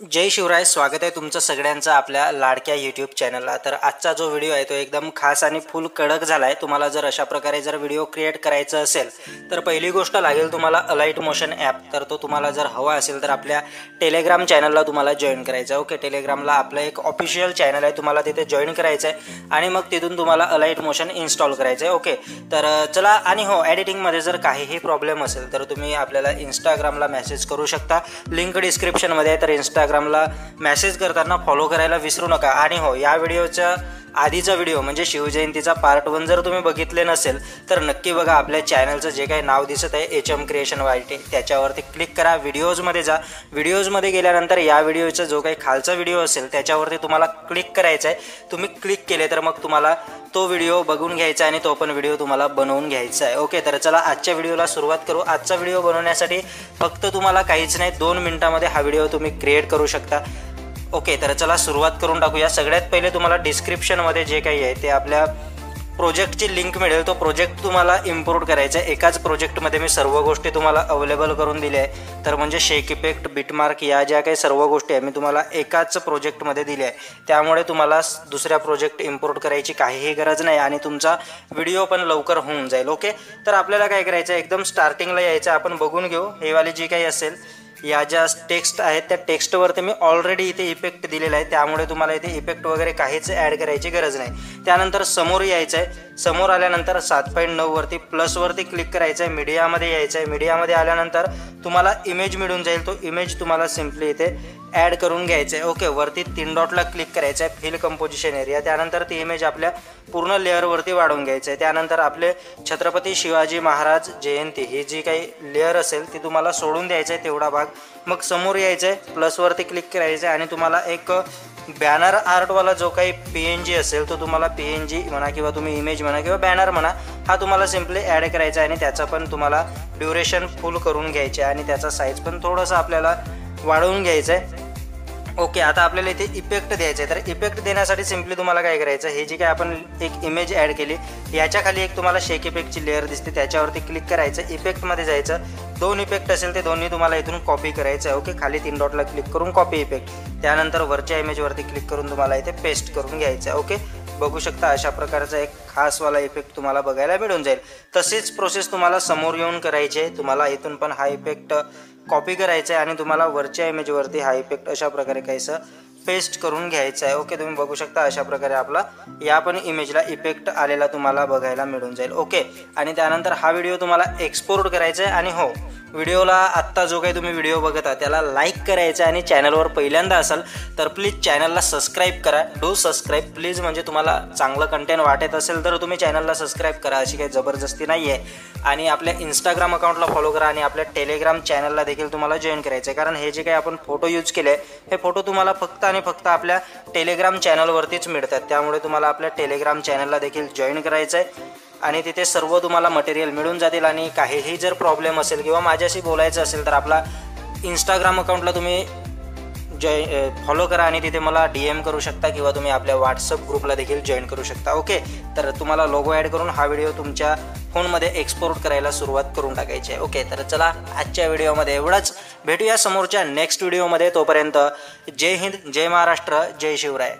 जय शिवराय। स्वागत आहे तुमचं सगळ्यांचं आपल्या लाडक्या यूट्यूब चॅनलला। तर आजचा जो व्हिडिओ आहे तो एकदम खास आणि फुल कडक झाला आहे। तुम्हाला जर अशा प्रकारे जर व्हिडिओ क्रिएट करायचा असेल तर पहिली गोष्ट लागेल तुम्हाला अलाइट मोशन ॲप। तर तो तुम्हाला जर हवा असेल तर आपल्या टेलिग्राम चॅनलला तुम्हाला जॉईन करायचं आहे। ओके, टेलिग्रामला आपलं एक ऑफिशियल चॅनल आहे, तुम्हाला तिथे जॉईन करायचं आहे आणि मग तिथून तुम्हाला अलाइट मोशन इन्स्टॉल करायचं आहे। ओके, तर चला। आणि हो, एडिटिंगमध्ये जर काहीही प्रॉब्लेम असेल तर तुम्ही आपल्याला इंस्टाग्रामला मेसेज करू शकता, लिंक डिस्क्रिप्शनमध्ये आहे। तर इंस्टाग्रामला मेसेज करताना फॉलो करायला विसरू नका। आणि हो, या व्हिडिओच्या आधीचा व्हिडिओ म्हणजे शिवजयंतीचा पार्ट 1 जर तुम्ही बघितले नसेल तर नक्की बघा। आपल्या चॅनलचं जे काही नाव दिसत आहे HM क्रिएशन YT, त्याच्यावरती क्लिक करा, व्हिडिओजमध्ये जा। व्हिडिओजमध्ये गेल्यानंतर या व्हिडिओचा जो काही खालचा व्हिडिओ असेल त्याच्यावरती तुम्हाला क्लिक करायचं आहे। तुम्ही क्लिक केले तर मग तुम्हाला तो व्हिडिओ बघून घ्यायचा आणि तो पण व्हिडिओ तुम्हाला बनवून घ्यायचा आहे। ओके, तर चला आजच्या व्हिडिओला सुरुवात करू। आजचा व्हिडिओ बनवण्यासाठी फक्त तुम्हाला काहीच नाही, 2 मिनिटांमध्ये हा व्हिडिओ तुम्ही क्रिएट करू शकता। ओके, तर चला सुरुवात करून टाकूया। सगळ्यात पहिले तुम्हाला डिस्क्रिप्शनमध्ये जे काही आहे ते आपल्या प्रोजेक्टची लिंक मिळेल। तो प्रोजेक्ट तुम्हाला इम्पोर्ट करायचा आहे। एकाच प्रोजेक्टमध्ये मी सर्व गोष्टी तुम्हाला अवेलेबल करून दिल्या आहे। तर म्हणजे शेक इफेक्ट, बिटमार्क या ज्या काही सर्व गोष्टी आहे मी तुम्हाला एकाच प्रोजेक्टमध्ये दिल्या आहे। त्यामुळे तुम्हाला दुसऱ्या प्रोजेक्ट इम्पोर्ट करायची काहीही गरज नाही आणि तुमचा व्हिडिओ पण लवकर होऊन जाईल। ओके, तर आपल्याला काय करायचं आहे, एकदम स्टार्टिंगला यायचं। आपण बघून घेऊ हे वाली जी काही असेल या ज्या टेक्स्ट आहेत त्या टेक्स्टवरती मी ऑलरेडी इथे इफेक्ट दिलेला आहे, त्यामुळे तुम्हाला इथे इफेक्ट वगैरे काहीच ॲड करायची गरज नाही। त्यानंतर समोर यायचं आहे। समोर आल्यानंतर 7.9 वरती प्लसवरती क्लिक करायचं आहे, मीडियामध्ये यायचं आहे। मीडियामध्ये आल्यानंतर तुम्हाला इमेज मिळून जाईल, तो इमेज तुम्हाला सिम्पली इथे ॲड करून घ्यायचं आहे। ओके, वरती 3 डॉटला क्लिक करायचं आहे, फिल कंपोजिशन एरिया। त्यानंतर ती इमेज आपल्या पूर्ण लेअरवरती वाढवून घ्यायचं आहे। त्यानंतर आपले छत्रपती शिवाजी महाराज जयंती ही जी काही लेअर असेल ती तुम्हाला सोडून द्यायचं आहे, तेवढा भाग। मग समोर यायचं आहे, प्लसवरती क्लिक करायचं आहे आणि तुम्हाला एक बॅनर आर्टवाला जो काही PNG असेल तो तुम्हाला PNG म्हणा किंवा तुम्ही इमेज म्हणा किंवा बॅनर म्हणा, हा तुम्हाला सिम्पली ॲड करायचा आहे आणि त्याचा पण तुम्हाला ड्युरेशन फुल करून घ्यायचे आहे आणि त्याचा साईज पण थोडंसं आपल्याला वाढवून घ्यायचं आहे। ओके, आता आपल्याला इथे इफेक्ट द्यायचं आहे। तर इफेक्ट देण्यासाठी सिम्पली तुम्हाला काय करायचं, हे जी काय आपण एक इमेज ॲड केली याच्या खाली एक तुम्हाला शेक इफेक्टची लेअर दिसते, त्याच्यावरती क्लिक करायचं, इफेक्टमध्ये जायचं। 2 इफेक्ट असेल ते दोन्ही तुम्हाला इथून कॉपी करायचं आहे। ओके, खाली 3 डॉटला क्लिक करून कॉपी इफेक्ट, त्यानंतर वरच्या इमेजवरती क्लिक करून तुम्हाला इथे पेस्ट करून घ्यायचं आहे। ओके, बघू शकता अशा प्रकारचा एक खासवाला इफेक्ट तुम्हाला बघायला मिळून जाईल। तसेच प्रोसेस तुम्हाला समोर येऊन करायची आहे। तुम्हाला इथून पण हा इफेक्ट कॉपी करायचा आहे आणि तुम्हाला वरच्या इमेजवरती हा इफेक्ट अशा प्रकारे काहीसं पेस्ट करून घ्यायचं आहे। ओके, तुम्ही बघू शकता अशा प्रकारे आपला या पण इमेजला इफेक्ट आलेला तुम्हाला बघायला मिळून जाईल। ओके, आणि त्यानंतर हा व्हिडिओ तुम्हाला एक्सपोर्ट करायचा आहे। आणि हो, व्हिडिओला आत्ता जो काही तुम्ही व्हिडिओ बघत आहात त्याला लाईक करायचं आहे आणि चॅनलवर पहिल्यांदा असाल तर प्लीज चॅनलला सबस्क्राईब करा। डू सबस्क्राईब प्लीज, म्हणजे तुम्हाला चांगलं कंटेंट वाटत असेल तर तुम्ही चॅनलला सबस्क्राईब करा, अशी काही जबरदस्ती नाही आहे। आणि आपल्या इंस्टाग्राम अकाउंटला फॉलो करा आणि आपल्या टेलिग्राम चॅनलला देखील तुम्हाला जॉईन करायचं आहे, कारण हे जे काही आपण फोटो यूज केले हे फोटो तुम्हाला फक्त आणि फक्त आपल्या टेलिग्राम चॅनलवरतीच मिळतात। त्यामुळे तुम्हाला आपल्या टेलिग्राम चॅनलला देखील जॉईन करायचं आहे आणि तिथे सर्व तुम्हाला मटेरियल मिळून जातील। आणि काहीही जर प्रॉब्लेम असेल किंवा माझ्याशी बोलायचं असेल तर आपला इंस्टाग्राम अकाउंटला तुम्ही फॉलो करा आणि तिथे मला DM करू शकता किंवा तुम्ही आपल्या व्हॉट्सअप ग्रुपला देखील जॉईन करू शकता। ओके, तर तुम्हाला लोगो ॲड करून हा व्हिडिओ तुमच्या फोनमध्ये एक्सपोर्ट करायला सुरुवात करून टाकायची आहे। ओके, तर चला आजच्या व्हिडिओमध्ये एवढंच। भेटूया समोरच्या नेक्स्ट व्हिडिओमध्ये। तोपर्यंत जय हिंद, जय महाराष्ट्र, जय शिवराय।